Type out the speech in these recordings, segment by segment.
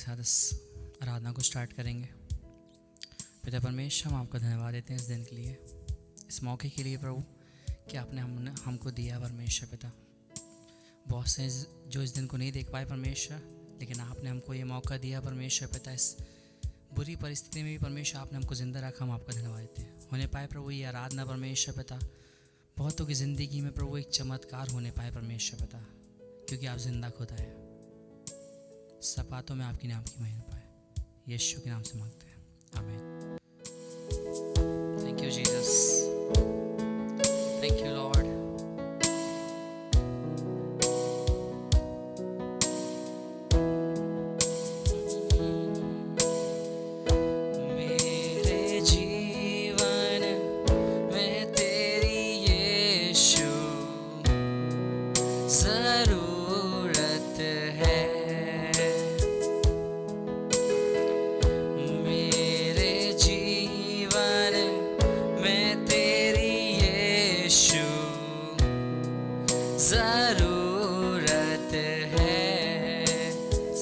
साथ इस आराधना को स्टार्ट करेंगे। पिता परमेश्वर, हम आपका धन्यवाद देते हैं इस दिन के लिए, इस मौके के लिए प्रभु कि आपने हमको दिया परमेश्वर। पिता, बहुत से जो इस दिन को नहीं देख पाए परमेश्वर, लेकिन आपने हमको ये मौका दिया परमेश्वर। पिता, इस बुरी परिस्थिति में भी परमेश्वर आपने हमको ज़िंदा रखा, हम आपका धन्यवाद देते हैं। होने पाए प्रभु ये आराधना परमेश्वर पिता, बहुतों की ज़िंदगी में प्रभु एक चमत्कार होने पाए परमेश्वर पिता, क्योंकि आप जिंदा खुदा है। सब बातों में आपकी नाम की महिमा पाए, यीशु के नाम से मांगते हैं, आमीन। Thank you Jesus, thank you Lord.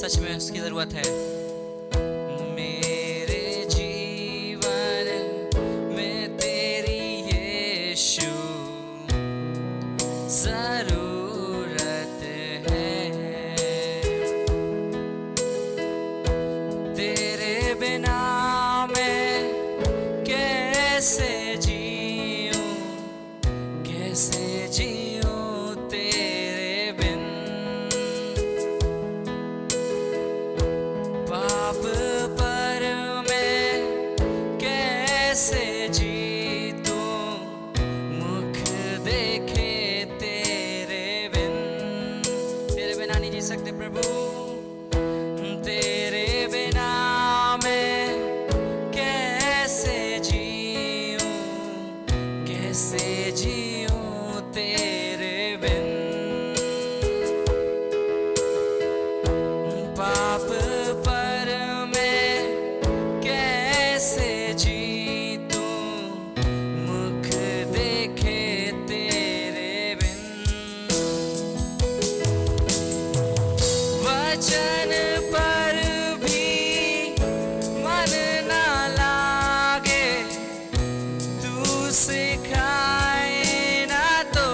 सच में उसकी ज़रूरत है। मेरे जीवन में तेरी यीशु ज़रूरत है। तेरे बिना मैं कैसे जीऊं, कैसे जीऊं तेरे बिन। पाप पर मैं कैसे जीतूं, मुख देखे तेरे बिन। तेरे बिना नहीं जी सकते प्रभु, तेरे बिना मैं कैसे जीऊं, कैसे जीऊं तेरे बिन। पाप पर मैं कैसे जीतूं, मुख देखे तेरे बिन। वचन पर भी मन ना लागे, तू सिखाए ना तो।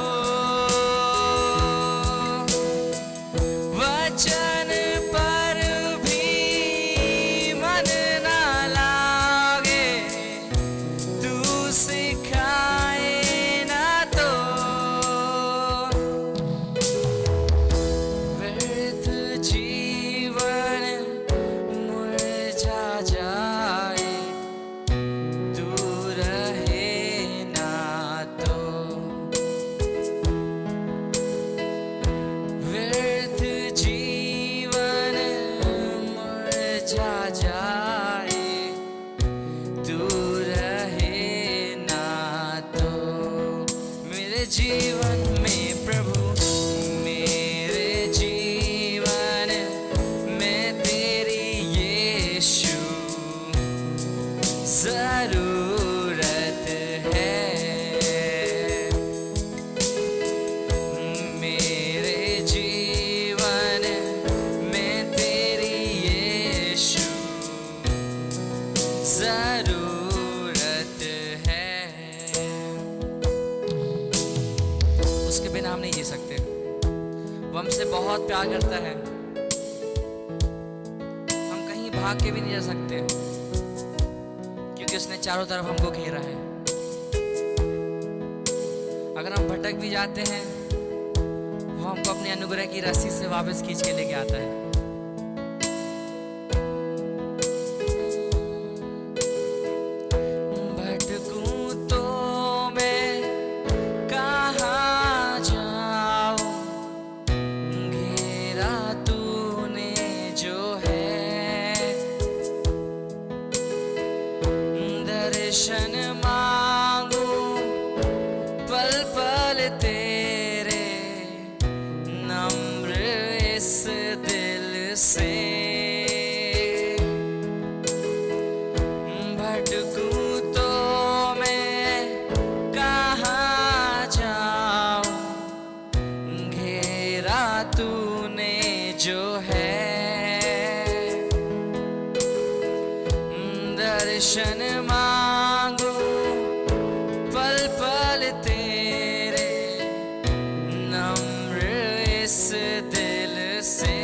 वचन पर भी मन ना लागे, तू सिखाए ना तो। व्यर्थ जीवन मुरझा जाए, तू रहे ना तो। व्यर्थ जीवन मुरझा जाए, तू रहे ना तो। मेरे जीवन में प्रभु, मेरे जीवन में तेरी यीशु ज़रूरत है। मेरे जीवन में तेरी यीशु ज़रूरत है। उसके बिना हम नहीं जी सकते। वो हमसे बहुत प्यार करता है, हम कहीं भाग के भी नहीं जा सकते, क्योंकि उसने चारों तरफ हमको घेरा है। अगर हम भटक भी जाते हैं, वो हमको अपने अनुग्रह की रस्सी से वापस खींच के लेके आता है। भटकूं तो मैं कहाँ जाऊं, घेरा तूने जो है। दर्शन मांगूं पल पल तेरे, नम्र इस दिल से। भटकूं तो मैं कहाँ जाऊं, घेरा तूने जो है। दर्शन मांगू पल पल तेरे, नम्र इस दिल से।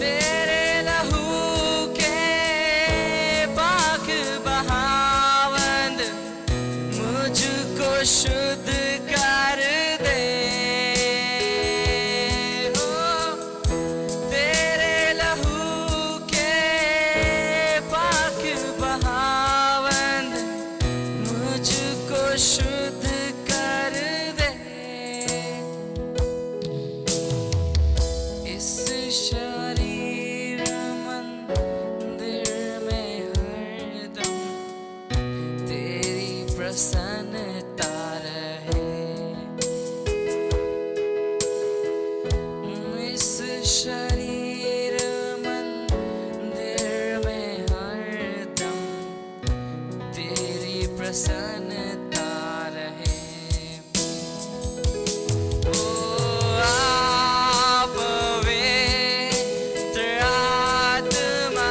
तेरे लहू के पाक बहावंद मुझको शुद्ध कर दे। तेरे लहू के पाक बहावंद मुझको शुद्ध कर दे। इस शरीर मंदिर में हरदम तेरी प्रसन्नता रहे। इस शरीर मंदिर में हरदम तेरी प्रसन्नता रहे। ओ आप पवित्र आत्मा,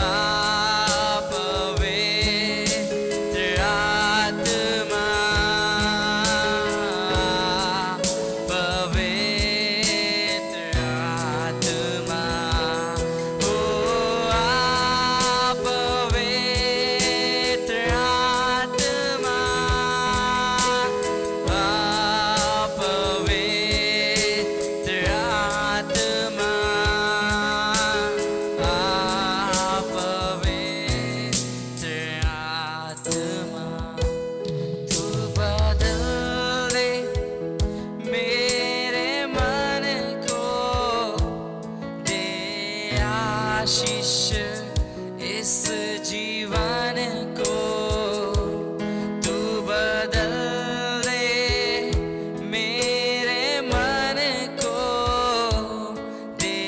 आप पवित्र आत्मा, पवित्र आत्मा। ओ आप पवित्र आत्मा, आप पवित्र आत्मा, आप पवित्र आत्मा। तू बदल दे मेरे मन को, दे आशीष इस जीवन को। तू बदल दे मेरे मन को, दे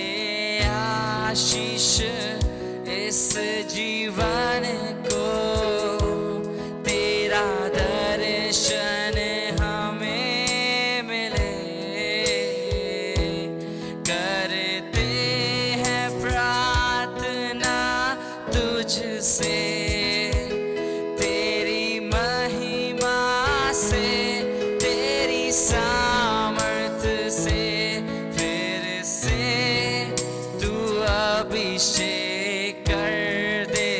आशीष इस जीवन को। तेरा दर्शन हमें मिले, करते हैं प्रार्थना तुझसे। तेरी महिमा से, तेरी सामर्थ से, फिर से तू अभिषेक कर दे।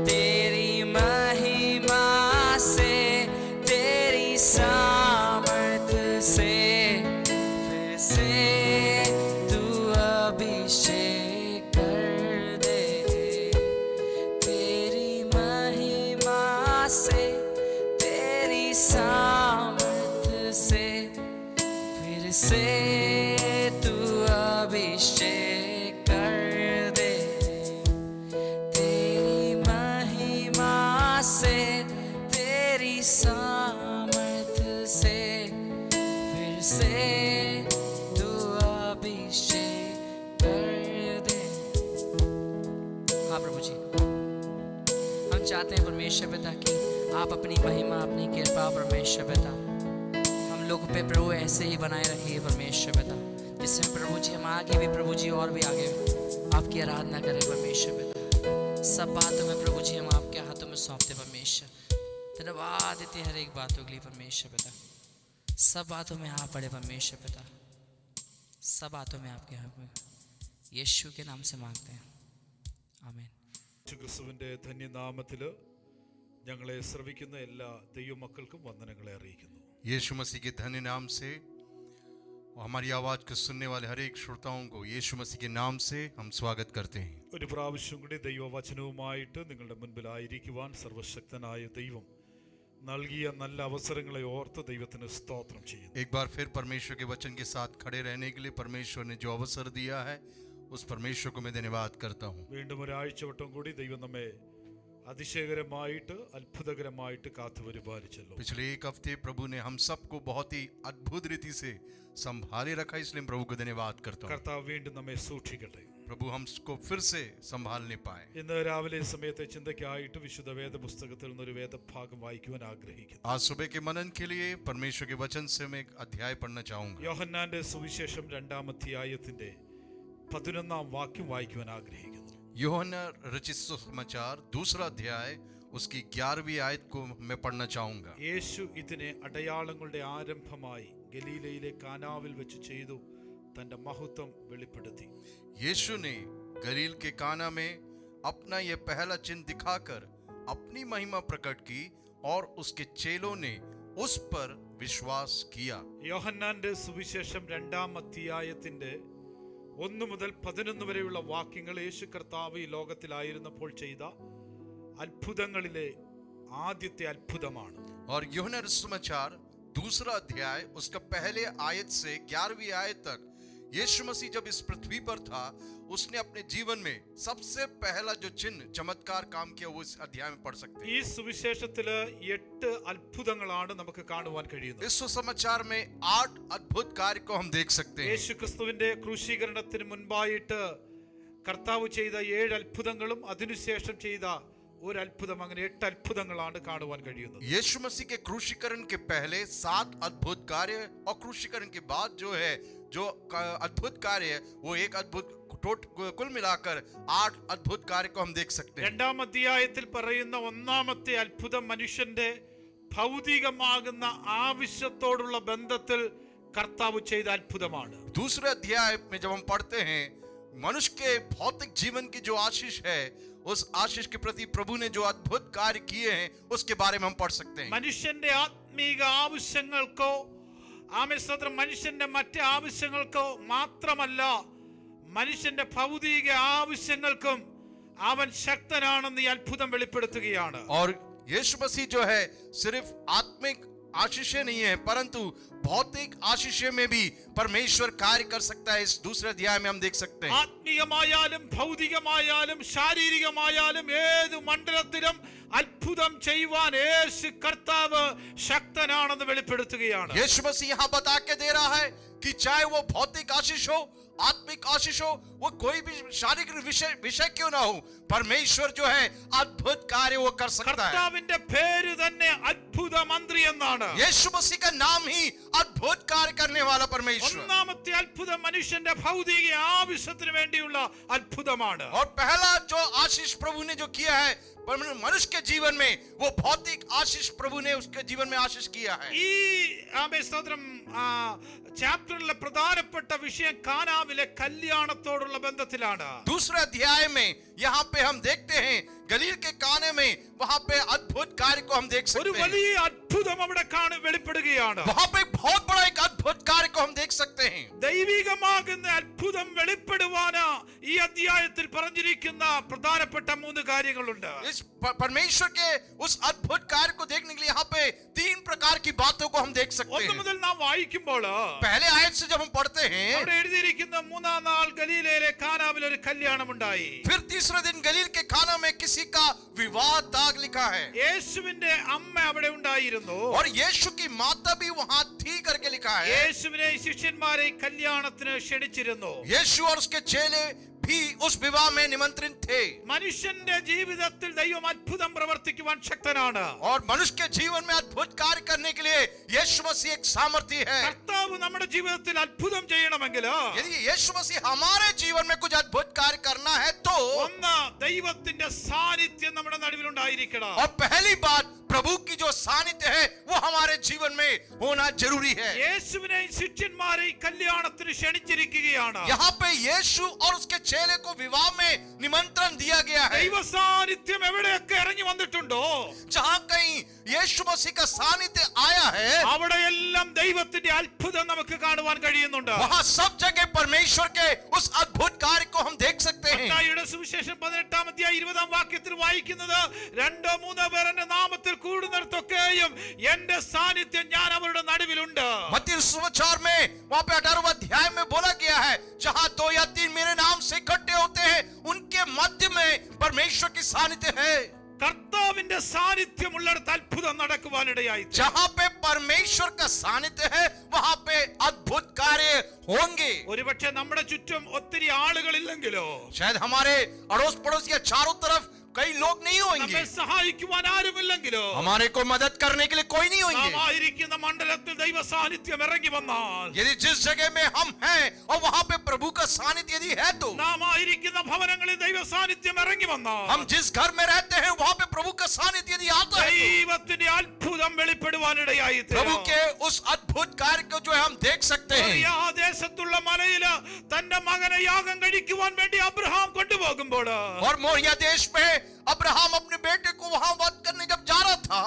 तेरी महिमा से, तेरी सामर्थ से, फिर से तू अभिषेक कर दे। तेरी महिमा से, तेरी सामर्थ से, फिर से तू अभिषेक कर दे। तेरी महिमा से, तेरी सामर्थ से, फिर से तू अभिषेक कर दे। हाँ प्रभु जी, हम चाहते हैं परमेश्वर पिता कि आप अपनी महिमा, अपनी कृपा परमेश्वर पिता हम लोग पे प्रभु ऐसे ही बनाए रखिए परमेश्वर पिता, जिसमें प्रभु जी हम आगे भी प्रभु जी और भी आगे आपकी आराधना करें परमेश्वर पिता। सब बातों में प्रभु जी हम आपके हाथों में सौंपते परमेश्वर। धन्यवाद देते हर एक बातों के लिए परमेश्वर पिता। सब बातों में आप बड़े परमेश्वर पिता, सब बातों में आपके हाथ में यीशु के नाम से मांगते हैं, आमीन। ക്രിസ്തുവിന്റെ ധന്യനാമത്തിൽ ഞങ്ങളെ ശ്രവിക്കുന്ന എല്ലാ ദൈവമക്കൾക്കും വന്ദനങ്ങളെ അറിയിക്കുന്നു. यीशु मसीह के धन्य नाम से हमारी आवाज को सुनने वाले हर एक श्रोताओं को यीशु मसीह के नाम से हम स्वागत करते हैं. ഒരു പ്രാവശ്യം കൂടി ദൈവവചനവുമായിട്ട് നിങ്ങളുടെ മുൻപിലായിരിക്കുവാൻ സർവശക്തനായ ദൈവം നൽകിയ നല്ല അവസരങ്ങളെ ഓർത്ത് ദൈവത്തിന് സ്തോത്രം ചെയ്യുന്നു. एक बार फिर परमेश्वर के वचन के साथ खड़े रहने के लिए परमेश्वर ने जो अवसर दिया है उस परमेश्वर को मैं धन्यवाद करता हूँ. വീണ്ടും ഒരാഴ്ചവട്ടം കൂടി ദൈവം നമ്മെ അതിശയകരമായിട്ട് അത്ഭുതകരമായിട്ട് കാത്തു പരിപാലിച്ചല്ലോ. पिछले एक हफ्ते प्रभु ने हम सबको बहुत ही अद्भुत रीति से संभाले रखा, इसलिए प्रभु को धन्यवाद करता हूँ. കർത്താവ് വീണ്ടും നമ്മെ സൂക്ഷിക്കട്ടെ. प्रभु हमको फिर से संभालने पाए. ഇന്ന് രാവിലെ സമയത്തെ ചിന്തയ്ക്കായിട്ട് വിശുദ്ധ വേദ പുസ്തകത്തിൽ നിന്നൊരു വേദഭാഗം വായിക്കുവാൻ ആഗ്രഹിക്കുന്നു. आज सुबह के मनन के लिए परमेश्वर के वचन से मैं एक अध्याय पढ़ना चाहूंगा. യോഹന്നാന്റെ സുവിശേഷം 2-ാം അധ്യായത്തിന്റെ 11 വാക്യം വായിക്കുവാൻ ആഗ്രഹിക്കുന്നു. यूहन्ना रचित सुसमाचार 2 अध्याय उसकी 11वीं आयत को मैं पढ़ना चाहूंगा. യേശു ഇതിനെ അടയാളങ്ങളുടെ ആരംഭമായി ഗലീലയിലെ കാനാവിൽ വെച്ച് ചെയ്തു തന്റെ മഹത്വം വെളിപ്പെടുത്തി. यीशु ने गलील के काना में अपना यह पहला चिन्ह दिखाकर अपनी महिमा प्रकट की और उसके चेलों ने उस पर विश्वास किया. യോഹന്നാന്റെ സുവിശേഷം 2-ാം അധ്യായത്തിന്റെ 1 മുതൽ 11 വരെയുള്ള വാക്യങ്ങൾ യേശു കർത്താവ് ഈ ലോകത്തിലായിരുന്നപ്പോൾ ചെയ്ത അത്ഭുതങ്ങളിലെ ആദ്യത്തെ അത്ഭുതമാണ്. और यूहन्ना सुसमाचार 2 अध्याय उसका पहले आयत से 11वीं आयत तक यीशु मसीह जब इस पृथ्वी पर था उसने अपने जीवन में सबसे पहला जो चिन्ह चमत्कार काम किया वो इस अध्याय में पढ़ सकते हैं. ഈ സുവിശേഷത്തില് 8 അത്ഭുതങ്ങളാണ് നമുക്ക് കാണുവാൻ കഴിയുന്നത്. इस सुसमाचार में 8 अद्भुत कार्य को हम देख सकते हैं. യേശു ക്രിസ്തുവിന്റെ ക്രൂശീകരണത്തിന് മുൻപായിട്ട് കർത്താവ് ചെയ്ത 7 അത്ഭുതങ്ങളും അതിനുശേഷം ചെയ്ത ഒരു അത്ഭുതം, അങ്ങനെ 8 അത്ഭുതങ്ങളാണ് കാണുവാൻ കഴിയുന്നത്. यीशु मसीह के क्रूशीकरण के पहले 7 अद्भुत कार्य और क्रूशीकरण के बाद जो है जो अद्भुत कार्य है वो एक अद्भुत कुल मिलाकर 8 अद्भुत कार्य को हम देख सकते हैं. 2-ാം അധ്യായത്തിൽ പറയുന്ന ഒന്നാമത്തെ അത്ഭുതം മനുഷ്യന്റെ ഭൗതികമാകുന്ന ആവശ്യത്തോടുള്ള ബന്ധത്തിൽ കർത്താവ് ചെയ്ത അത്ഭുതമാണ്. दूसरे अध्याय में जब हम पढ़ते हैं मनुष्य के भौतिक जीवन की जो आशीष है उस आशीष के प्रति प्रभु ने जो अद्भुत कार्य किए हैं उसके बारे में हम पढ़ सकते हैं. മനുഷ്യന്റെ ആത്മീക ആവശ്യങ്ങൾക്കോ ആമേശ്വരം മനുഷ്യന്റെ മറ്റ് ആവശ്യങ്ങൾക്കോ മാത്രമല്ല, മനുഷ്യന്റെ ഭൗതിക ആവശ്യങ്ങൾക്കും അവൻ ശക്തനാണെന്ന് ഈ അത്ഭുതം വെളിപ്പെടുത്തുകയാണ്. और यीशु मसीह जो है सिर्फ आत्मिक आशीषें नहीं है परंतु भौतिक आशीषें में भी परमेश्वर कार्य कर सकता है. इस दूसरे अध्याय में हम देख सकते हैं. ആത്മീയമായാലും ഭൗതികമായാലും ശാരീരികമായാലും ഏത് മണ്ഡലത്തിലും അത്ഭുതം ചെയ്യുവാൻ യേശു കർത്താവ് ശക്തനാണെന്ന് വെളിപ്പെടുത്തുകയാണ്. यीशु मसीह यहाँ बता के दे रहा है कि चाहे वो भौतिक आशीष हो आत्मिक आशीष हो वो कोई भी शारीरिक विषय क्यों ना हो परमेश्वर जो है अद्भुत कार्य वो कर सकता है. കർത്താവിന്റെ പേര് തന്നെ അത്ഭുത മന്ത്രി എന്നാണ്. यीशु मसीह का नाम ही अद्भुत कार्य करने वाला परमेश्वर. ഒന്നാമത്തെ അത്ഭുതം മനുഷ്യന്റെ ഭൗതിക ആവശ്യത്തിന് വേണ്ടിയുള്ള അത്ഭുതമാണ്. और पहला जो आशीष प्रभु ने जो किया है मनुष्य के जीवन में वो भौतिक आशीष प्रभु ने उसके जीवन में आशीष किया है. ഈ ആമേശ്വരം ചാപ്റ്ററിലെ പ്രധാനപ്പെട്ട വിഷയം കാനാവിലെ കല്യാണത്തോടുള്ള ബന്ധത്തിലാണ്. दूसरे अध्याय में यहाँ पे हम देखते हैं गलील के काने में वहाँ पे अद्भुत कार्य को हम देख ഒരു सकते हैं. വലിയ അത്ഭുതം അവിടെ വെളിപ്പെടുകയാണ്. वहाँ पे बहुत बड़ा एक अद्भुत कार्य को हम देख सकते हैं. ദൈവികമാകുന്ന അത്ഭുതം വെളിപ്പെടുവാന് ഈ അധ്യായത്തിൽ പറഞ്ഞിരിക്കുന്ന പ്രധാനപ്പെട്ട 3 കാര്യങ്ങളുണ്ട്. इस परमेश्वर के उस अद्भुत कार्य को देखने के लिए यहाँ पे 3 प्रकार की बातों को हम देख सकते 1 हैं. മുതൽ നാം വായിക്കുമ്പോൾ पहले आयत से जब हम पढ़ते हैं അവിടെ എഴുതിയിരിക്കുന്ന 3-ാം നാൾ ഗലീലയിലെ കാനാവിൽ ഒരു കല്യാണമുണ്ടായി. फिर तीसरे दिन गलील के खाना में किसी का विवाह दाग लिखा है യേശുവിന്റെ അമ്മ അവിടെ ഉണ്ടായിരുന്നു. और यीशु की माता भी वहां थी करके लिखा है. യേശുവിനെ ശിഷ്യന്മാരെ ഈ കല്യാണത്തിന് ക്ഷണിച്ചിരുന്നു. यीशु और उसके चेले भी उस विवाह में निमंत्रित थे. മനുഷ്യന്റെ ജീവിതത്തിൽ ദൈവം അത്ഭുതം പ്രവർത്തിക്കുവാൻ ശക്തനാണ്. और मनुष्य के जीवन में अद्भुत कार्य करने के लिए यीशु मसीह एक सामर्थ्य है. കർത്താവ് നമ്മുടെ ജീവിതത്തിൽ അത്ഭുതം ചെയ്യണമെങ്കിൽ यदि यीशु मसीह हमारे जीवन में कुछ अद्भुत कार्य करना है तो ഒന്ന് ദൈവത്തിന്റെ സാന്നിധ്യം നമ്മുടെ നടുവിൽ ഉണ്ടായിരിക്കണം. और पहली बात प्रभु की जो सानिध्य है वो हमारे जीवन में होना जरूरी है. യേശുവിനെ ശിഷ്യന്മാരെ ഈ കല്യാണത്തിന് ക്ഷണിച്ചിരിക്കുകയാണ്. यहाँ पे यीशु और उसके चेले को विवाह में निमंत्रण दिया गया है. ദൈവ സാന്നിധ്യം എവിടെയൊക്കെ ഇറങ്ങി വന്നിട്ടുണ്ടോ जहाँ कहीं यीशु मसीह का सानिध्य आया है അവിടെയെല്ലാം ദൈവത്തിന്റെ അത്ഭുതം നമുക്ക് കാണുവാൻ കഴിയുന്നുണ്ട്. वहाँ सब जगह परमेश्वर के उस अद्भुत कार्य को हम देख सकते हैं. മത്തായിയുടെ സുവിശേഷം 18-ാം അധ്യായം 20-ാം വാക്യത്തിൽ വായിക്കുന്നത് 2-3 പേർ എന്റെ നാമത്തിൽ കൂടുന്നിടത്തൊക്കെയും എന്റെ സാന്നിധ്യം ഞാൻ അവരുടെ നടുവിലുണ്ട്. मत्ती सुसमाचार में वहाँ पे 18वां अध्याय में बोला गया है जहाँ 2 या 3 मेरे नाम से इकट्ठे होते हैं उनके मध्य में परमेश्वर की सानिध्य है. കർത്താവിന്റെ സാന്നിധ്യം ഉള്ളിടത്ത് അത്ഭുതം നടക്കുവാനിടയായി. जहाँ पे परमेश्वर का सानिध्य है वहाँ पे अद्भुत कार्य होंगे. ഒരുപക്ഷെ നമ്മുടെ ചുറ്റും ഒത്തിരി ആളുകളില്ലെങ്കിലോ शायद हमारे अड़ोस पड़ोस या चारों तरफ कई लोग नहीं होंगे, നമ്മെ സഹായിക്കുവാൻ ആരുമില്ലെങ്കിലോ हमारे को मदद करने के लिए कोई नहीं നാം होंगे. ആയിരിക്കുന്ന മണ്ഡലത്തിൽ ദൈവ സാന്നിധ്യം ഇറങ്ങി വന്നാൽ यदि जिस जगह में हम हैं और वहाँ पे प्रभु का सानिध्य यदि यदि है तो നാം ആയിരിക്കുന്ന ഭവനങ്ങളിൽ ദൈവ സാന്നിധ്യം ഇറങ്ങി വന്നാൽ हम जिस घर में रहते हैं वहां पे प्रभु का सानिध्य यदि आता है तो ദൈവത്തിന്റെ അത്ഭുതം വെളിപ്പെടുവാനിടയായി प्रभु के उस अद्भुत कार्य को जो है हम देख सकते हैं। ആ ദേശത്തുള്ള മലയില് തന്റെ മകനെ യാഗം കഴിക്കുവാൻ വേണ്ടി അബ്രഹാം കൊണ്ടുപോകുമ്പോൾ और मोरिया देश में अब्राहम अपने बेटे को वहां वध करने जब जा रहा था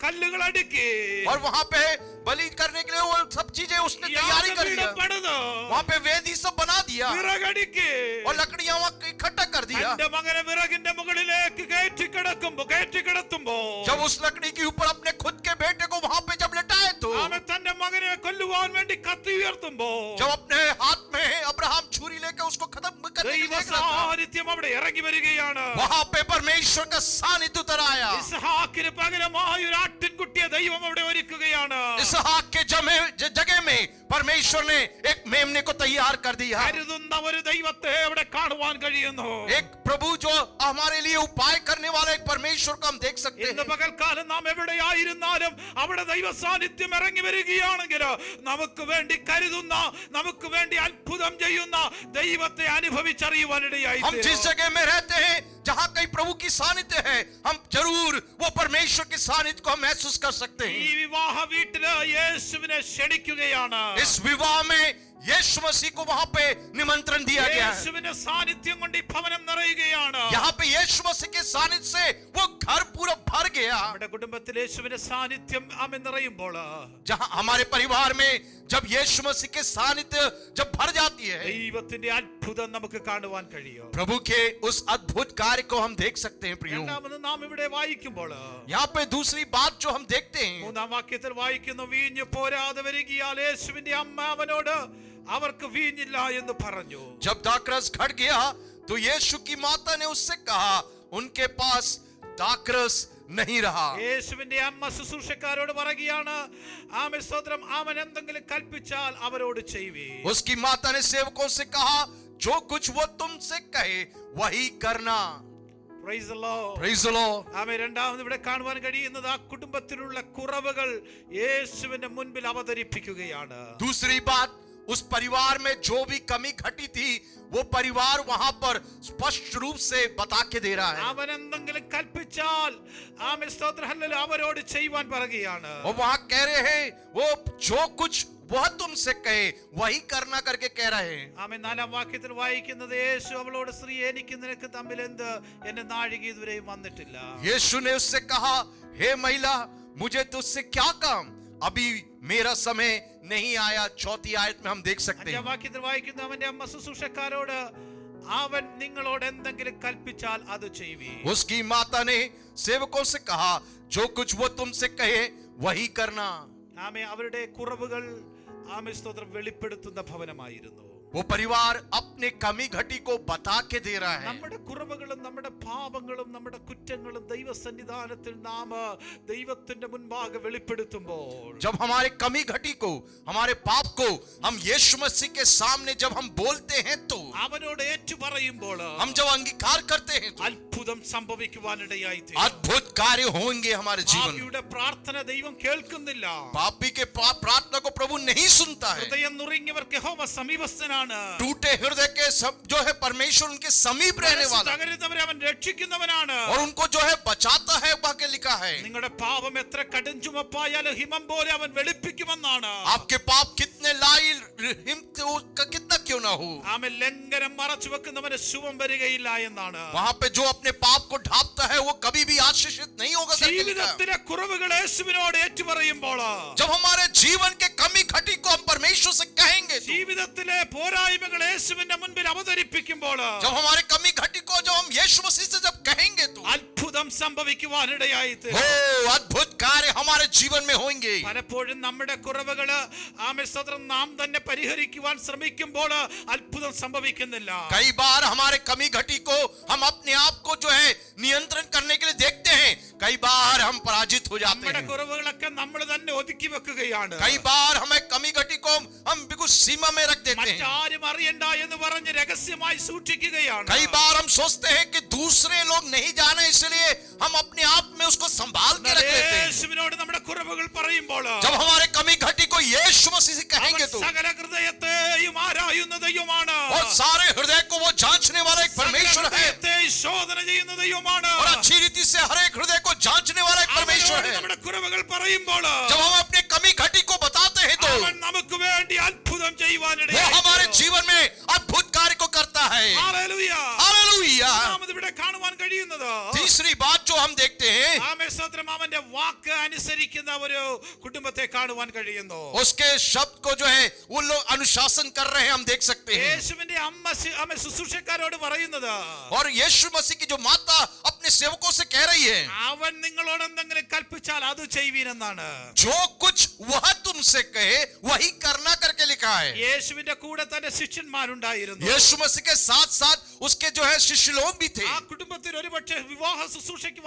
കല്ലുകൾ അടുക്കി और वहां पे बलि करने के लिए वो सब चीजें उसने तैयारी कर लिया, वहां पे वेदी सब बना दिया और लकड़ियां वहां इकट्ठा कर दिया। മകനെ വിറകിന്റെ മുകളിലേക്ക് കയറ്റി കിടത്തുമ്പോൾ जब उस लकड़ी के ऊपर अपने खुद के बेटे को वहां पे जब लटाए तो തന്റെ മകനെ കൊല്ലുവാൻ വേണ്ടി കത്തി ഉയർത്തുമ്പോൾ जब अपने हाथ में अब्राहम छुरी लेकर उसको खत्म करने के लिए സാന്നിധ്യം അവിടെ ഇറങ്ങി വരികയാണ്। वहां पे परमेश्वर का सानिध्य उतर आया। ഇസ്ഹാക്കിന് പകരമായി ഒരു ആട്ടിൻകുട്ടിയെ ദൈവം അവിടെ ഒരുക്കുകയാണ്। इसहाक के जगह में परमेश्वर ने एक मेमने को तैयार कर दिया। കരുതുന്ന ഒരു ദൈവത്തെ അവിടെ കാണുവാൻ കഴിയുന്നു। एक प्रभु जो हमारे लिए उपाय करने वाला एक परमेश्वर को हम देख सकते हैं। ഇന്ന് പകൽക്കാലം നാം എവിടെയായിരുന്നാലും അവിടെ ദൈവ സാന്നിധ്യം ഇറങ്ങി വരികയാണെങ്കിൽ നമുക്ക് വേണ്ടി കരുതുന്ന, നമുക്ക് വേണ്ടി അത്ഭുതം ചെയ്യുന്ന ദൈവത്തെ അനുഭവിച്ചറിയുവാനിടയായി हम जिस जगह में रहते हैं जहां कहीं प्रभु की सानिध्य है, हम जरूर वो परमेश्वर के सानिध्य को महसूस कर सकते हैं। ഈ വിവാഹ വീട്ടില് യേശുവിനെ ക്ഷണിക്കുകയാണ്। इस विवाह में यीशु मसीह को वहां पे निमंत्रण दिया गया है। യേശുവിന്റെ സാന്നിധ്യം കൊണ്ട് ഈ ഭവനം നിറയുകയാണ്। यहाँ पे यीशु मसीह के सानिध्य से वो घर पूरा भर गया। നമ്മുടെ കുടുംബത്തിൽ യേശുവിന്റെ സാന്നിധ്യം ആമേൻ നിറയുമ്പോൾ जहां हमारे परिवार में जब यीशु मसीह के सानिध्य जब भर जाती है, ദൈവത്തിന്റെ അത്ഭുതം നമുക്ക് കാണുവാൻ കഴിയും। प्रभु के उस अद्भुत कार्य को हम देख सकते हैं। प्रियो, രണ്ടാമത് നാം ഇവിടെ വായിക്കുമ്പോൾ यहाँ पे दूसरी बात जो हम देखते हैं, മൂന്നാം വാക്യത്തിൽ വായിക്കുന്നു, വീഞ്ഞു പോരാതെ വരികയാൽ യേശുവിന്റെ അമ്മ അവനോട് അവർക്ക് വീഞ്ഞില്ല എന്ന് പറഞ്ഞു। जब दाखरस घट गया तो यीशु की माता ने उससे कहा उनके पास दाखरस नहीं रहा। യേശുവിന്റെ അമ്മ ശുശ്രൂഷക്കാരോട് പറയുകയാണ്, ആമേൻ സ്തോത്രം, അവൻ എന്തെങ്കിലും കൽപ്പിച്ചാൽ അവരോട് ചെയ്യുവീൻ। उसकी माता ने सेवकों से कहा जो कुछ वो तुमसे कहे वही करना। Praise the Lord. Praise the Lord. ആമേൻ രണ്ടാമത് ഇവിടെ കാണുവാൻ കഴിയുന്നത് ആ കുടുംബത്തിലുള്ള കുറവുകൾ യേശുവിന്റെ മുൻപിൽ അവതരിപ്പിക്കുകയാണ്। दूसरी बात, उस परिवार में जो भी कमी घटी थी वो परिवार वहां पर स्पष्ट रूप से बता के दे रहा है। അവൻ എന്തെങ്കിലും കൽപ്പിച്ചാൽ ആമേൻ സ്തോത്രം ഹല്ലേലൂയ അവരോട് ചെയ്യുവാൻ പറയുകയാണ്। वो वहां कह रहे हैं वो जो कुछ वह तुमसे कहे वही करना करके कह रहे हैं। ആമേൻ നാലാം വാക്യത്തിൽ വായിക്കുന്നത്, യേശു അവളോട്, സ്ത്രീ എനിക്ക് നിനക്ക് തമ്മിൽ എന്ത്, എന്റെ നാഴിക ഇതുവരെയും വന്നിട്ടില്ല। यीशु ने उससे कहा हे महिला मुझे तुझसे क्या काम, अभी मेरा समय नहीं आया। चौथी आयत में हम देख सकते അഞ്ചാം हैं വാക്യത്തിൽ വായിക്കുന്നു, അവന്റെ അമ്മ ശുശ്രൂഷക്കാരോട്, അവൻ നിങ്ങളോട് എന്തെങ്കിലും കൽപ്പിച്ചാൽ അത് ചെയ്യുവീൻ। उसकी माता ने सेवकों से कहा जो कुछ वो तुमसे कहे वही करना। ആമേൻ അവരുടെ കുറവുകൾ ആമേൻ സ്തോത്രം വെളിപ്പെടുത്തുന്ന ഭവനമായിരുന്നു। वो परिवार अपने कमी घटी को बता के दे रहा है। നമ്മുടെ കുറവുകളും നമ്മുടെ പാപങ്ങളും നമ്മുടെ കുറ്റങ്ങളും ദൈവസന്നിധാനത്തിൽ നാം ദൈവത്തിന്റെ മുൻപാകെ വെളിപ്പെടുത്തുമ്പോൾ, जब हमारे कमी घटी को, हमारे पाप को हम यीशु मसीह के सामने जब हम बोलते हैं तो, അവനോട് ഏറ്റു പറയുമ്പോൾ हम जब अंगीकार करते हैं तो അത്ഭുതം സംഭവിക്കുവാനിടയായി തീരും। अद्भुत कार्य होंगे हमारे जीवन में। പാപിയുടെ പ്രാർത്ഥന ദൈവം കേൾക്കുന്നില്ല। पापी के प्रार्थना को प्रभु नहीं सुनता है। ഹൃദയം നുറുങ്ങിയവർക്ക് യഹോവ സമീപസ്ഥനാണ്। टूटे हृदय के सब जो है परमेश्वर उनके समीप रहने वाला തകരുന്നവരെ അവൻ രക്ഷിക്കുന്നവനാണ്। और उनको जो है बचाता है। वाक्य लिखा है നിങ്ങളുടെ പാപം എത്ര കടും ചുമപ്പായാലും ഹിമം പോലെ അവൻ വെളുപ്പിക്കുമെന്നാണ്। आपके पाप कितने लाइल कितना क्यों ना हो, ആമേൻ ലംഘനം മറച്ചു വെക്കുന്നവന് ശുഭം വരികയില്ല എന്നാണ്। वहां पे जो अपने पाप को ढांपता है वो कभी भी आशीषित नहीं होगा करके लिखा है। ജീവിതത്തിലെ കുറവുകൾ യേശുവിനോട് ഏറ്റുപറയുമ്പോൾ, जब हमारे जीवन के कमी घटी को हम परमेश्वर से कहेंगे तो, ജീവിതത്തിലെ പോരായ്മകൾ യേശുവിന്റെ മുൻപിൽ അവതരിപ്പിക്കുമ്പോൾ, जब हमारे कमी घटी को जब हम यीशु मसीह से जब कहेंगे तो അത്ഭുതം സംഭവിക്കുവാനിടയായി തീരും। हो अद्भुत कार्य हमारे जीवन में होंगे। പലപ്പോഴും നമ്മുടെ കുറവുകൾ ആമേൻ സ്തോത്രം നാം തന്നെ പരിഹരിക്കുവാൻ ശ്രമിക്കുമ്പോൾ അത്ഭുതം സംഭവിക്കുന്നില്ല। कई बार हमारे कमी घटी को हम अपने आप को जो है नियंत्रण करने के लिए देखते हैं, कई बार हम पराजित हो जाते നമ്മുടെ हैं। കുറവുകളൊക്കെ നമ്മൾ തന്നെ ഒതുക്കി വെക്കുകയാണ്। कई बार हमें कमी घटी को हम बिल्कुल सीमा में रख देते हैं। മറ്റാരും അറിയണ്ട എന്ന് പറഞ്ഞ് രഹസ്യമായി സൂക്ഷിക്കുകയാണ്। कई बार हम सोचते हैं कि दूसरे लोग नहीं जाने इसलिए हम अपने आप में उसको संभाल के रख लेते हैं। യേശുവിനോട് നമ്മുടെ കുറവുകൾ പറയുമ്പോൾ जब हमारे कमी घटी को यीशु मसीह से कहेंगे तो സകല ഹൃദയത്തിൽ പറയുമ്പോൾ जब हम अपने कमी घटी को बताते हैं तो അവൻ നമുക്ക് വേണ്ടി അത്ഭുതം वो ചെയ്യുവാനിടയായി हमारे जीवन में अद्भुत कार्य को करता है। ഹല്ലേലൂയ. हालेलुया। ഒന്നാമത് ഇവിടെ കാണുവാൻ കഴിയുന്നത് तीसरी बात जो हम देखते हैं, ആമേൻ സ്തോത്രം, അവന്റെ വാക്ക് അനുസരിക്കുന്ന ഒരു കുടുംബത്തെ കാണുവാൻ കഴിയുന്നു. उसके शब्द को जो है वो लोग अनुशासन कर रहे हैं, हम देख सकते हैं। യേശുവിന്റെ അമ്മ ശുശ്രൂഷക്കാരോട് പറയുന്നത്, और यीशु मसीह की जो माता अपने सेवकों से कह रही है, അവൻ നിങ്ങളോട് എന്തെങ്കിലും കൽപ്പിച്ചാൽ അത് ചെയ്യുവീനെന്നാണ്. जो कुछ वह तुमसे कहे वही करना करके लिखा है। യേശുവിന്റെ കൂടെ തന്റെ ശിഷ്യന്മാരുണ്ടായിരുന്നു. यीशु मसीह के साथ साथ उसके जो है शिष्य लोग भी थे। ആ കുടുംബത്തിൽ ഒരുപക്ഷെ വിവാഹ ശുശ്രൂഷയ്ക്ക്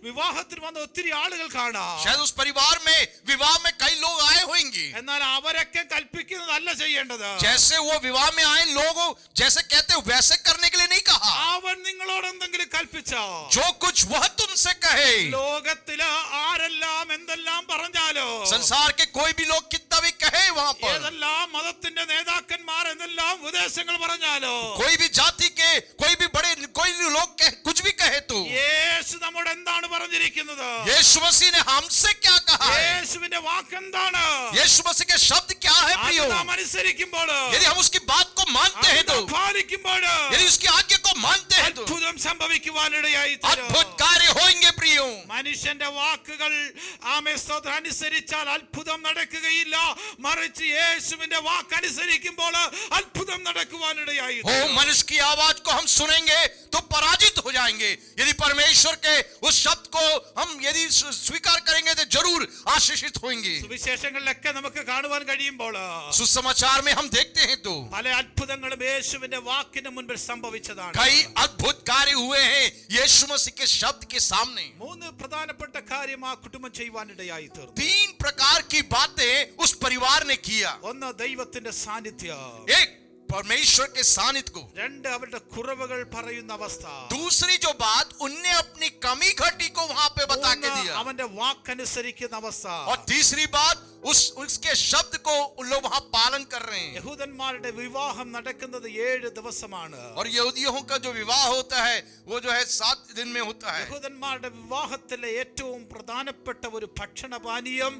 വിവാഹത്തിന് വന്ന ഒത്തിരി ആളുകൾ കാണാം. शायद उस परिवार में विवाह में कई लोग आए होंगे, എന്നാൽ അവരൊക്കെ കൽപ്പിക്കുന്നതല്ല ചെയ്യേണ്ടത്. जैसे वो विवाह में आए लोगों जैसे कहते वैसे करने के लिए नहीं कहा। അവൻ നിങ്ങളോട് എന്തെങ്കിലും കൽപ്പിച്ചോ, जो कुछ वह तुमसे कहे, ലോകത്തില് ആരെല്ലാം എന്തെല്ലാം പറഞ്ഞാലോ, संसार के कोई भी लोग कितना भी कहे वहां पर, ഏതെല്ലാം മതത്തിന്റെ നേതാക്കന്മാർ എന്തെല്ലാം ഉപദേശങ്ങൾ പറഞ്ഞാലോ, कोई भी जाति के कोई भी बड़े कोई भी लोग कुछ भी कहे तो യേശു നമ്മോട് എന്താണ് പറഞ്ഞിരിക്കുന്നത്? यीशु मसीह ने हमसे क्या कहा है? യേശുവിന്റെ വാക്ക് എന്താണ്? यीशु मसीह के शब्द क्या है അത് प्रियो? നാം അനുസരിക്കുമ്പോൾ, यदि हम उसकी बात को मानते हैं तो, പാലിക്കുമ്പോൾ यदि उसकी आज्ञा को मानते हैं तो അത്ഭുതം സംഭവിക്കുവാനിടയായി തീരും. अद्भुत कार्य होंगे प्रियो। മനുഷ്യന്റെ വാക്കുകൾ ആമേസ്തോത്രം അനുസരിച്ചാൽ അത്ഭുതം നടക്കുകയില്ല, മറിച്ച് യേശുവിന്റെ വാക്ക് അനുസരിക്കുമ്പോൾ അത്ഭുതം നടക്കുവാനിടയായി हो मनुष्य की आवाज को हम सुनेंगे तो पराजित हो जाएंगे। यदि परमेश्वर के उस शब्द को हम यदि स्वीकार करेंगे तो जरूर आशीषित होंगे। സുവിശേഷങ്ങളിലൊക്കെ നമുക്ക് കാണുവാൻ കഴിയുമ്പോൾ सुसमाचार में हम देखते हैं तो പല അത്ഭുതങ്ങളും യേശുവിന്റെ വാക്കിന് മുൻപിൽ സംഭവിച്ചതാണ്. कई अद्भुत कार्य हुए हैं यीशु मसीह के शब्द के सामने। മൂന്ന് പ്രധാനപ്പെട്ട കാര്യം ആ കുടുംബം ചെയ്യുവാനിടയായി തീർന്നു. 3 प्रकार की बातें उस परिवार ने किया। ഒന്ന് ദൈവത്തിന്റെ സാന്നിധ്യം, एक परमेश्वर के सानिध्य को, രണ്ട് അവരുടെ കുറവുകൾ പറയുന്ന അവസ്ഥ, दूसरी जो बात उनने अपनी कमी घटी को वहां पे बता के മൂന്ന് दिया, അവന്റെ വാക്കനുസരിക്കുന്ന അവസ്ഥ. और तीसरी बात उसके शब्द को उन लोग वहां पालन कर रहे हैं। യഹൂദന്മാരുടെ വിവാഹം നടക്കുന്നത് 7 ദിവസമാണ്. और यहूदियों का जो विवाह होता है वो जो है 7 दिन में होता है। യഹൂദന്മാരുടെ വിവാഹത്തിലെ ഏറ്റവും പ്രധാനപ്പെട്ട ഒരു ഭക്ഷണപാനീയം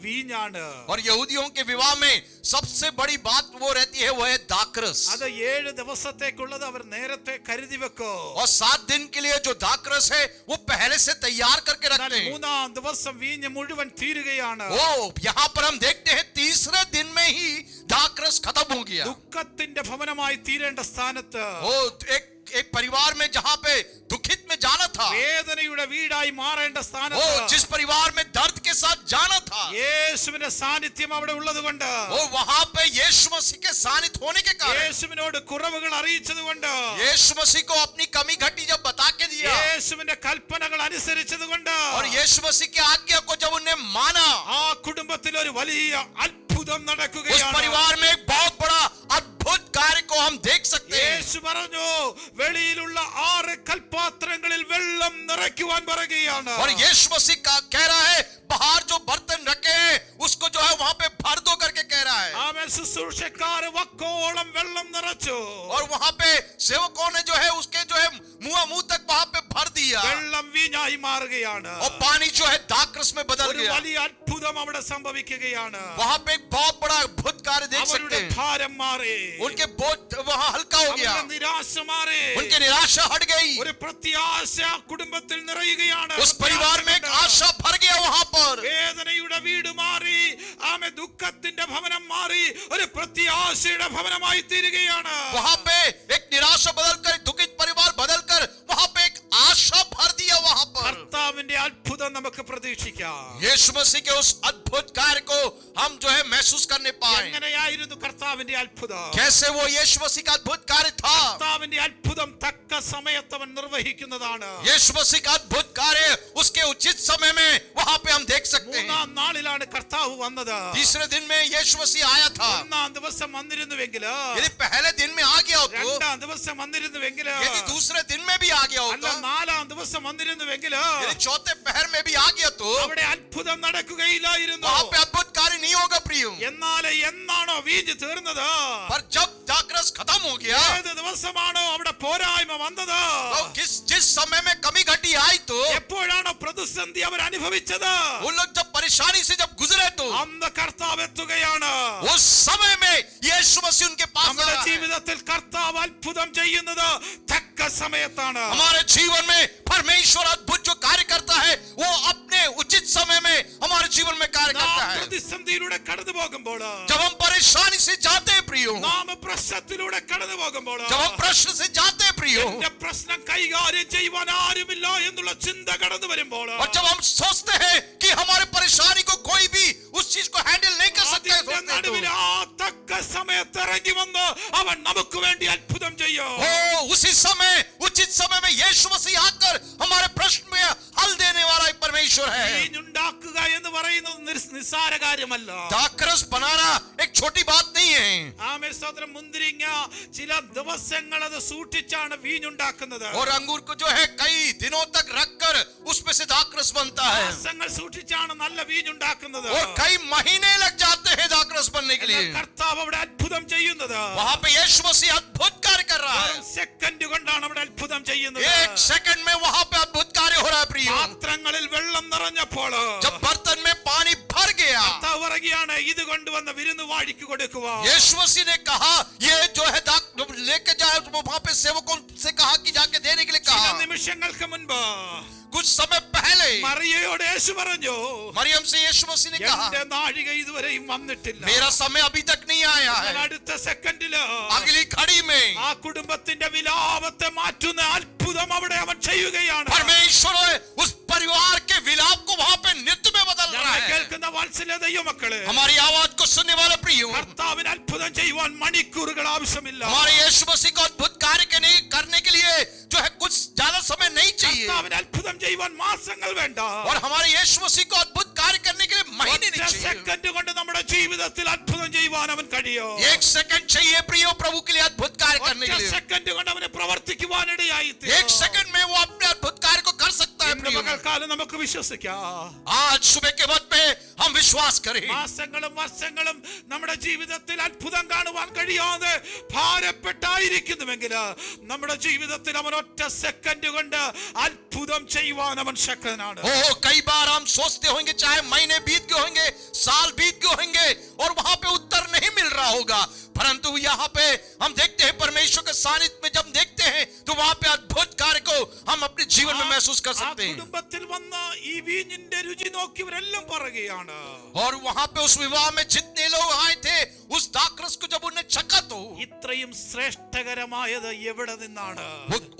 വീഞ്ഞാണ്. और यहूदियों के विवाह में सबसे बड़ी बात वो रहती है वो है दाखरस। അത് 7 ദിവസത്തേക്കുള്ളത് അവർ നേരത്തെ കരുതി വെക്കും. और 7 दिन के लिए जो दाखरस है वो पहले से तैयार करके रखते हैं। മൂന്നാം ദിവസം വീഞ്ഞ് മുഴുവൻ തീരുകയാണ്. ओ यहाँ पर हम देखते हैं तीसरे दिन में ही दाखरस खत्म हो गया। ദുഃഖത്തിന്റെ ഭവനമായി തീരേണ്ട സ്ഥാനത്ത്, वो एक परिवार में जहाँ पे दुखित में जाना था, വേദനയുടെ വീടായി മാറേണ്ട वो സ്ഥാനത്ത്, जिस परिवार में दर्द के साथ जाना था, യേശുവിന്റെ സാന്നിധ്യം അവിടെ ഉള്ളതുകൊണ്ട്, वो वहाँ पे यीशु मसीह के सानिध्य होने के कारण, യേശുവിനോട് കുറവുകൾ അറിയിച്ചതുകൊണ്ട്, यीशु मसीह को अपनी कमी घटी जब बता के दिया, യേശുവിന്റെ കൽപ്പനകൾ അനുസരിച്ചതുകൊണ്ട്, और यीशु मसीह की आज्ञा को जब उन्हें माना, ആ കുടുംബത്തിൽ ഒരു വലിയ അത്ഭുതം उस നടക്കുകയാണ്. परिवार में एक बहुत बड़ा अद्भुत कार्य को हम देख सकते हैं। യേശു പറഞ്ഞു, വെളിയിലുള്ള 6 കൽപാത്രങ്ങളിൽ വെള്ളം നിറയ്ക്കുവാൻ പറയുകയാണ്. और यीशु मसीह का कह रहा है बाहर जो बर्तन रखे हैं उसको जो है वहां पे भर दो करके कह रहा है। ആമേൻ. ശുശ്രൂഷക്കാർ വക്കോളം വെള്ളം നിറച്ചു. और वहां पे सेवकों ने जो है उसके जो है मुंह तक वहां पे भर दिया, വെള്ളം വീഞ്ഞായി മാറുകയാണ്. और पानी जो है दाखरस में बदल ഒരു गया। വലിയ അത്ഭുതം അവിടെ സംഭവിക്കുകയാണ്. वहां पे एक बहुत बड़ा अद्भुत कार्य देख सकते അവരുടെ हैं। ഭാരം മാറി, उनके बोझ वहां हल्का हो गया, അവരുടെ നിരാശ മാറി, उनकी निराशा हट गई, ഒരു പ്രത്യാശ കുടുംബത്തിൽ നിറയുകയാണ്. उस परिवार में एक आशा भर गया वहां पर। വേദനയുടെ വീട് മാറി, ആമേ ദുഃഖത്തിന്റെ ഭവനം മാറി, ഒരു പ്രത്യാശയുടെ ഭവനമായി തീരുകയാണ്. वहां पे एक निराशा बदलकर दुखित परिवार बदलकर वहां पे एक आशा भर दिया वहां पर। കർത്താവിന്റെ അത്ഭുതം നമുക്ക് പ്രതീക്ഷിക്കാം. यीशु मसीह के उस अद्भुत कार्य को हम जो है महसूस करने पाए। എങ്ങനെയായിരുന്നു കർത്താവിന്റെ അത്ഭുതം? कैसे वो यीशु मसीह का अद्भुत कार्य था? കർത്താവിന്റെ അത്ഭുതം തക്ക സമയത്ത് അവൻ നിർവഹിക്കുന്നതാണ്. यीशु मसीह का अद्भुत कार्य उसके उचित समय में वहां पे हम देख सकते हैं। 3-ാം നാളിലാണ് കർത്താവ് വന്നത്. तीसरे दिन में यीशु मसीह आया था। 1-ാം ദിവസം വന്നിരുന്നുവെങ്കിൽ, यदि पहले दिन में आ गया हो तो, 2-ാം ദിവസം വന്നിരുന്നുവെങ്കിൽ, यदि दूसरे दिन में भी आ गया हो അല്ല तो, 4-ാം ദിവസം വന്നിരുന്നുവെങ്കിൽ, यदि चौथे पहर में भी आ गया तो അവിടെ അത്ഭുതം നടക്കുകയില്ലായിരുന്നു. वहां पे अद्भुत कार्य नहीं होगा प्रियो। എന്നാൽ എന്നാണോ വീഞ്ഞ് തീർന്നത്, पर जब दाखरस खत्म हो गया, ഏത് ദിവസമാണോ അവിടെ പോരായ്മ വന്നത്, तो जिस समय में कमी घटी आई तो എപ്പോഴാണോ പ്രതിസന്ധി അവർ അനുഭവിച്ചത്, उन लोग जब परेशानी से जब गुजरे तो അന്ന് കർത്താവ് എത്തുകയാണ്. उस समय में यीशु मसीह उनके पास നമ്മുടെ आया है। ജീവിതത്തിൽ കർത്താവ് അത്ഭുതം ചെയ്യുന്നത് തക്ക സമയത്താണ്. हमारे जीवन में परमेश्वर अद्भुत जो कार्य करता है वो अपने उचित समय में हमारे जीवन में कार्य നാം करता है। പ്രതിസന്ധിയിലൂടെ കടന്നു പോകുമ്പോൾ, जब हम परेशानी से जाते हैं प्रियो, നാം പ്രശ്നത്തിലൂടെ കടന്നു പോകുമ്പോൾ, जब हम प्रश्न से जाते हैं प्रियो, എന്റെ പ്രശ്നം കൈകാര്യം ചെയ്യുവാൻ ആരുമില്ല എന്നുള്ള ചിന്ത കടന്നു വരുമ്പോൾ, और जब हम सोचते हैं कि हमारे परेशानी को कोई भी उस चीज को हैंडल नहीं कर सकते അതിന്റെ നടുവിൽ ആ തക്ക സമയത്ത് ഇറങ്ങി വന്ന് അവൻ നമുക്ക് വേണ്ടി അത്ഭുതം ചെയ്യും. उसी समय उचित समय में यीशु मसीह आकर हमारे प्रश्न में हल देने वाला एक परमेश्वर है। വീഞ്ഞുണ്ടാക്കുക എന്ന് പറയുന്നത് നിസ്സാര കാര്യമല്ല. दाखरस बनाना एक छोटी बात नहीं है। ആമേൻ സ്തോത്രം. മുന്തിരിങ്ങ ചില ദിവസങ്ങൾ അത് സൂക്ഷിച്ചാണ് വീഞ്ഞുണ്ടാക്കുന്നത്. और अंगूर को जो है कई दिनों तक रखकर उसमें से दाखरस बनता है, മാസങ്ങൾ സൂക്ഷിച്ചാണ് നല്ല വീഞ്ഞുണ്ടാക്കുന്നത്. और कई महीने लग जाते हैं दाखरस बनने के लिए। കർത്താവ് അവിടെ അത്ഭുതം ചെയ്യുന്നത് वहां पे यीशु मसीह अद्भुत कार्य कर रहा है। സെക്കൻഡ് കൊണ്ടാണ് അവിടെ അത്ഭുതം ചെയ്യുന്നത്. एक सेकंड में वहां पे अद्भुत कार्य हो रहा है प्रियो। പാത്രങ്ങളിൽ വെള്ളം നിറഞ്ഞപ്പോൾ जब बर्तन में पानी भर गया, കർത്താവ് പറയുകയാണ് ഇത് കൊണ്ടുവന്ന വിരുന്ന് വാഴിക്ക് കൊടുക്കുക. यीशु मसीह ने कहा ये जो है लेके जाए, तो वहां पे सेवकों से कहा कि जाके देने के लिए ചില कहा। നിമിഷങ്ങൾക്ക് മുൻപ് कुछ समय पहले മറിയയോട് യേശു പറഞ്ഞു, मरियम से यीशु मसीह ने कहा എന്റെ നാഴിക ഇതുവരെയും വന്നിട്ടില്ല. मेरा समय अभी तक नहीं आया है। അടുത്ത സെക്കൻഡില് अगली घड़ी में ആ കുടുംബത്തിന്റെ വിലാപത്തെ മാറ്റുന്ന അത്ഭുതം അവിടെ അവൻ ചെയ്യുകയാണ്. परमेश्वर उस परिवार के विलाप को वहां पे नृत्य में बदल रहा ഞങ്ങളെ है। കേൾക്കുന്ന വാത്സല്യ ദൈവമക്കളെ, हमारी आवाज को सुनने वाले प्रियो, കർത്താവിന് അത്ഭുതം ചെയ്യുവാൻ മണിക്കൂറുകൾ ആവശ്യമില്ല. हमारे यीशु मसीह को अद्भुत कार्य करने के लिए जो है कुछ ज्यादा समय नहीं चाहिए, കർത്താവിന് അത്ഭുതം ചെയ്യുവാൻ മാസങ്ങൾ വേണ്ട. और हमारे यीशु मसीह को अद्भुत कार्य करने के लिए महीने नहीं चाहिए। സെക്കൻഡ് കൊണ്ട് നമ്മുടെ ജീവിതത്തിൽ അത്ഭുതം ചെയ്യുവാൻ അവൻ കഴിയും. एक सेकंड चाहिए प्रियो प्रभु के लिए अद्भुत कार्य करने के लिए। സെക്കൻഡ് കൊണ്ട് അവന് പ്രവർത്തിക്കുവാനിടയായി. एक सेकंड में वो अपने अद्भुत कार्य को कर सकता है ഇന്ന് प्रियो। പകൽക്കാലം നമുക്ക് വിശ്വസിക്കാം. आज सुबह के वक्त में हम विश्वास करें। മാസങ്ങളും വർഷങ്ങളും നമ്മുടെ ജീവിതത്തിൽ അത്ഭുതം കാണുവാൻ കഴിയാതെ ഭാരപ്പെട്ടായിരിക്കുന്നുവെങ്കിൽ നമ്മുടെ ജീവിതത്തിൽ അവൻ ഒറ്റ സെക്കൻഡ് കൊണ്ട് അത്ഭുതം ചെയ്യുവാൻ അവൻ ശക്തനാണ്. कई बार हम सोचते होंगे चाहे महीने बीत गए होंगे, साल बीत गए होंगे और वहां पे उत्तर नहीं मिल रहा होगा, परंतु यहाँ पे हम देखते हैं परमेश्वर के सानिध्य में जब देखते हैं तो वहां पे अद्भुत कार्य को हम अपने जीवन में महसूस कर सकते हैं। കുടുംബത്തിൽ വന്ന ഈ വീഞ്ഞിന്റെ രുചി നോക്കിയവരെല്ലാം പറയുകയാണ്, और वहां पे उस विवाह में जितने लोग आए थे उस दाखरस को जब उन्हें चखा तो ഇത്രയും ശ്രേഷ്ഠകരമായത് എവിടെ നിന്നാണ്?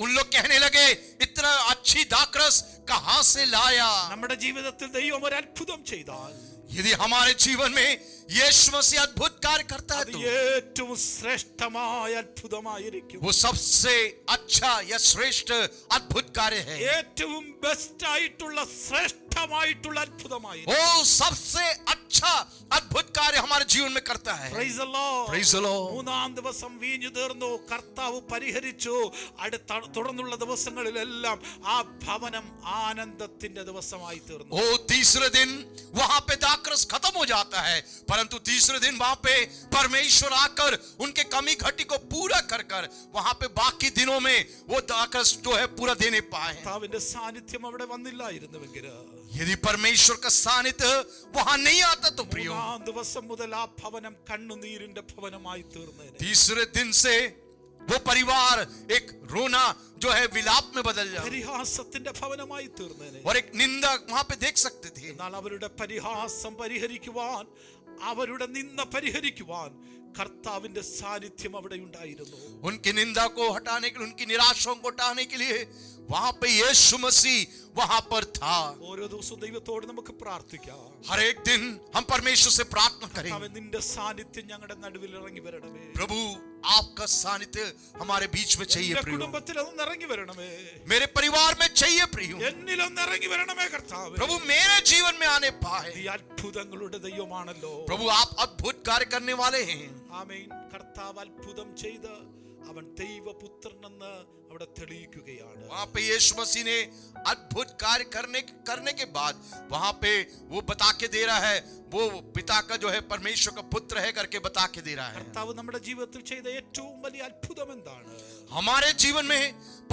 उन लोग कहने लगे इतना अच्छी दाखरस कहां से लाया। നമ്മുടെ ജീവിതത്തിൽ ദൈവം ഒരു അത്ഭുതം ചെയ്താൽ यदि हमारे जीवन में यीशु मसीह अद्भुत कार्य करता है അത് तो ഏറ്റവും ശ്രേഷ്ഠമായ അത്ഭുതമായിരിക്കും. वो सबसे अच्छा या श्रेष्ठ अद्भुत कार्य है। ഏറ്റവും ബെസ്റ്റ് ആയിട്ടുള്ള ശ്രേഷ്ഠമായിട്ടുള്ള അത്ഭുതമായിരിക്കും. वो सबसे अच्छा अद्भुत कार्य हमारे जीवन में करता है। Praise the Lord. Praise the Lord. മൂന്നാം ദിവസം വീഞ്ഞു തീർന്നു, കർത്താവ് പരിഹരിച്ചു. തുടർന്നുള്ള ദിവസങ്ങളിലെല്ലാം ആ ഭവനം ആനന്ദത്തിന്റെ ദിവസമായി തീർന്നു. ओ तीसरे दिन वहां पे दाखरस खत्म हो जाता है, परंतु तीसरे दिन वहां पे परमेश्वर आकर उनके कमी घटी को पूरा कर कर वहां पे बाकी दिनों में वो दाखरस जो है पूरा देने पाए। കർത്താവിന്റെ സാന്നിധ്യം അവിടെ വന്നില്ലായിരുന്നുവെങ്കിൽ यदि परमेश्वर का सानिध्य वहां नहीं आता तो प्रियो മൂന്നാം ദിവസം മുതൽ ആ ഭവനം കണ്ണുനീരിന്റെ ഭവനമായി തീർന്നേനെ. तीसरे दिन से वो परिवार एक रोना जो है विलाप में बदल जाए പരിഹാസത്തിന്റെ ഭവനമായി തീർന്നേനെ. और एक निंदा वहां पे देख सकते थे। എന്നാൽ അവരുടെ പരിഹാസം പരിഹരിക്കുവാൻ, അവരുടെ നിന്ദ പരിഹരിക്കുവാൻ കർത്താവിന്റെ സാന്നിധ്യം അവിടെ ഉണ്ടായിരുന്നു. उनकी निंदा को हटाने के लिए, उनकी निराशाओं को हटाने के लिए वहां पे यीशु मसीह वहां पर था। ഓരോ ദിവസവും ദൈവത്തോട് നമുക്ക് പ്രാർത്ഥിക്കാം. हर एक दिन हम परमेश्वर से प्रार्थना करें, അവൻ നിന്റെ സാന്നിധ്യം ഞങ്ങളുടെ നടുവിൽ ഇറങ്ങി വരണമേ. प्रभु आपका सानिध्य हमारे बीच में चाहिए എന്റെ प्रियो, കുടുംബത്തിൽ ഒന്ന് ഇറങ്ങി വരണമേ. मेरे परिवार में चाहिए प्रियो, എന്നിലൊന്ന് ഇറങ്ങി വരണമേ കർത്താവേ. प्रभु मेरे जीवन में आने पाए। ഈ അത്ഭുതങ്ങളുടെ ദൈവമാണല്ലോ. प्रभु आप अद्भुत कार्य करने वाले हैं। ആമേൻ. കർത്താവ് അത്ഭുതം ചെയ്ത് അവൻ ദൈവപുത്രനെന്ന് അവിടെ തെളിയിക്കുകയാണ്. वहां पे यीशु मसीह ने अद्भुत कार्य करने के बाद वहां पे वो बता के दे रहा है, वो पिता का जो है परमेश्वर का पुत्र है करके बता के दे रहा है. കർത്താവ് നമ്മുടെ ജീവിതത്തിൽ ചെയ്ത ഏറ്റവും വലിയ അത്ഭുതം എന്താണ്? हमारे जीवन में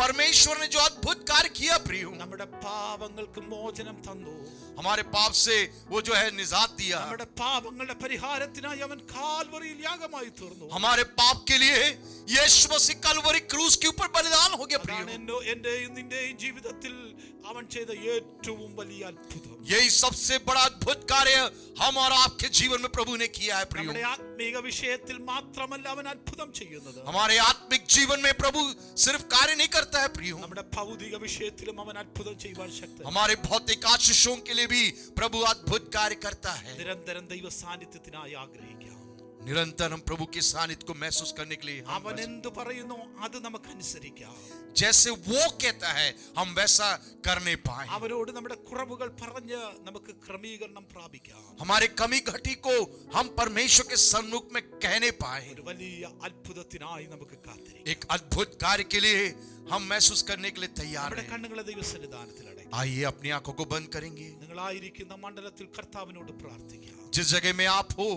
परमेश्वर ने जो अद्भुत कार्य किया प्रियो, നമ്മുടെ പാപങ്ങൾക്ക് മോചനം തന്നു. हमारे पाप से वो जो है निजात दिया. നമ്മുടെ പാപങ്ങളുടെ പരിഹാരത്തിനായി അവൻ കാൽവറിയിൽ യാഗമായി തീർന്നു. हमारे पाप के लिए यीशु मसीह कलवरी क्रूस के ऊपर बलिदान हो गया प्रियो. എന്റെയും നിന്റെയും ജീവിതത്തിൽ അവൻ ചെയ്ത ഏറ്റവും വലിയ അത്ഭുതം. यही सबसे बड़ा अद्भुत कार्य हम और आपके जीवन में प्रभु ने किया है प्रियो. നമ്മുടെ ആത്മീക വിഷയത്തിൽ മാത്രമല്ല അവൻ അത്ഭുതം ചെയ്യുന്നത്. हमारे आत्मिक जीवन में प्रभु सिर्फ कार्य नहीं करता है प्रियो, നമ്മുടെ ഭൗതിക വിഷയത്തിലും അവൻ അത്ഭുതം ചെയ്യുവാൻ ശക്തനാണ്. हमारे भौतिक आशीषों के लिए भी प्रभु अद्भुत कार्य करता है. നിരന്തരം ദൈവ സാന്നിധ്യത്തിനായി ആഗ്രഹിക്കാം. निरंतर हम प्रभु के सानिध्य को महसूस करने के लिए അവൻ എന്ത് പറയുന്നു അത് നമുക്ക് അനുസരിക്കാം. जैसे वो कहता है हम वैसा करने पाए. അവരോട് നമ്മുടെ കുറവുകൾ പറഞ്ഞ് നമുക്ക് ക്രമീകരണം പ്രാപിക്കാം. हमारे कमी घटी को हम परमेश्वर के सन्मुख में कहने पाए. ഒരു വലിയ അത്ഭുതത്തിനായി നമുക്ക് കാത്തിരിക്കാം. एक अद्भुत कार्य के लिए हम महसूस करने के लिए तैयार നമ്മുടെ हैं. കണ്ണുകളെ ദൈവസന്നിധാനത്തിൽ അടയ്ക്കാം. आइए अपनी आंखों को बंद करेंगे. നിങ്ങളായിരിക്കുന്ന മണ്ഡലത്തിൽ കർത്താവിനോട് പ്രാർത്ഥിക്കാം. जिस जगह में आप हो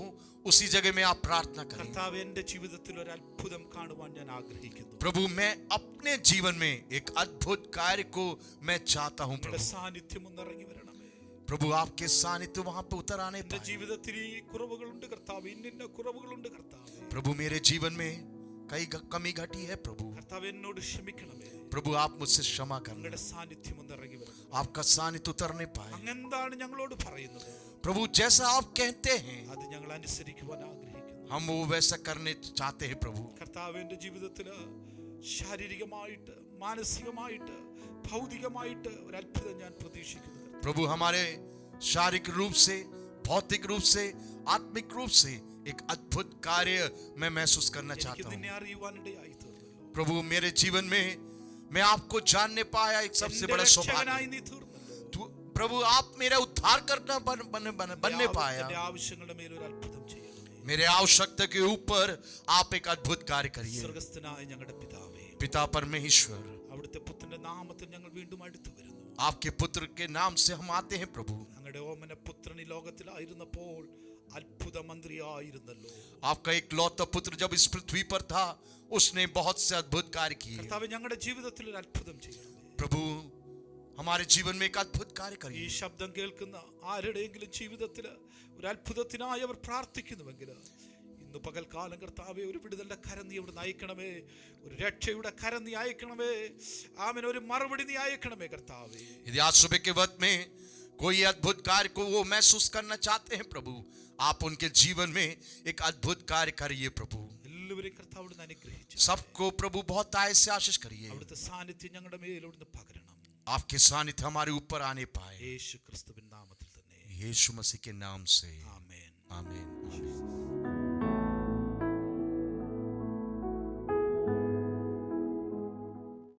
उसी जगह में आप प्रार्थना करें. കർത്താവ് എന്റെ ജീവിതത്തിൽ ഒരു അത്ഭുതം കാണുവാൻ ഞാൻ ആഗ്രഹിക്കുന്നു. प्रभु मैं अपने जीवन में एक अद्भुत कार्य को मैं चाहता हूं. നിങ്ങളുടെ प्रभु സാന്നിധ്യം ഒന്ന് ഇറങ്ങി വരണമേ. प्रभु आपके सानिध्य वहां पे उतर आने എന്റെ पाए. ജീവിതത്തിൽ ഈ കുറവുകളുണ്ട് കർത്താവ്, ഇന്ന കുറവുകളുണ്ട് കർത്താവ്. प्रभु मेरे जीवन में कई कमी घटी है. प्रभु കർത്താവ് എന്നോട് ക്ഷമിക്കണമേ. प्रभु आप मुझसे क्षमा करना. നിങ്ങളുടെ സാന്നിധ്യം ഒന്ന് ഇറങ്ങി വരണം. आपका सानिध्य उतरने पाए. അങ്ങെന്താണ് ഞങ്ങളോട് പറയുന്നത് प्रभु जैसा आप कहते हैं അത് ഞങ്ങൾ അനുസരിക്കുവാൻ ആഗ്രഹിക്കുന്നു. हम वो वैसा करने चाहते हैं. प्रभु കർത്താവ് എന്റെ ജീവിതത്തില് ശാരീരികമായിട്ട്, മാനസികമായിട്ട്, ഭൗതികമായിട്ട് ഒരു അത്ഭുതം ഞാൻ പ്രതീക്ഷിക്കുന്നു. प्रभु हमारे शारीरिक रूप से, भौतिक रूप से, आत्मिक रूप से एक अद्भुत कार्य मैं महसूस करना എനിക്ക് चाहता നിന്നെ हूँ. അറിയുവാനിടയായി തീർന്നല്ലോ. प्रभु मेरे जीवन में मैं आपको जानने पाया एक सबसे എന്റെ बड़ा രക്ഷകനായി सौभाग्य. നീ തീർന്നല്ലോ. प्रभु आप मेरा उद्धार करना बनने पाया. എന്റെ ആവശ്യങ്ങളുടെ മേൽ ഒരു അത്ഭുതം ചെയ്യണമേ. मेरे आवश्यकता के ऊपर आप एक अद्भुत कार्य करिए. സ്വർഗ്ഗസ്ഥനായ ഞങ്ങളുടെ പിതാവേ, पिता परमेश्वर, അവിടുത്തെ പുത്രന്റെ നാമത്തിൽ ഞങ്ങൾ വീണ്ടും അടുത്തു വരുന്നു. आपके पुत्र के नाम से हम आते हैं. प्रभु ഞങ്ങളുടെ ഓമന പുത്രൻ ഈ ലോകത്തിലായിരുന്നപ്പോൾ അത്ഭുത മന്ത്രിയായിരുന്നല്ലോ. आपका एक लौता पुत्र जब इस पृथ्वी पर था उसने बहुत से अद्भुत कार्य किए. കർത്താവേ, ഞങ്ങളുടെ ജീവിതത്തിൽ ഒരു അത്ഭുതം ചെയ്യണമേ. प्रभु हमारे जीवन में एक अद्भुत कार्य ഈ करिए. ശബ്ദം കേൾക്കുന്ന ആരുടെയെങ്കിലും ജീവിതത്തിൽ ഒരു അത്ഭുതത്തിനായി അവർ പ്രാർത്ഥിക്കുന്നുവെങ്കിൽ ഇന്ന് പകൽക്കാലം കർത്താവേ ഒരു വിടുതലിന്റെ കരം നീ അവിടെ അയക്കണമേ. ഒരു രക്ഷയുടെ കരം നീ അയക്കണമേ. ആമേൻ. ഒരു മറുപടി നീ അയക്കണമേ കർത്താവേ. यदि आज सुबह के वक्त में कोई अद्भुत कार्य को वो महसूस करना चाहते हैं प्रभु, आप उनके जीवन में एक अद्भुत कार्य करिए. प्रभु എല്ലാവരെയും കർത്താവ് അവിടുന്ന് അനുഗ്രഹിച്ചു. सबको प्रभु बहुत आय से आशीष करिए. അവിടുത്തെ സാന്നിധ്യം ഞങ്ങളുടെ മേൽ അവിടുന്ന് പകരണം. आपके सानिध्य हमारे ऊपर आने पाए. യേശു ക്രിസ്തുവിൻ നാമത്തിൽ തന്നെ. यीशु मसीह के नाम से ആമേൻ. आमीन.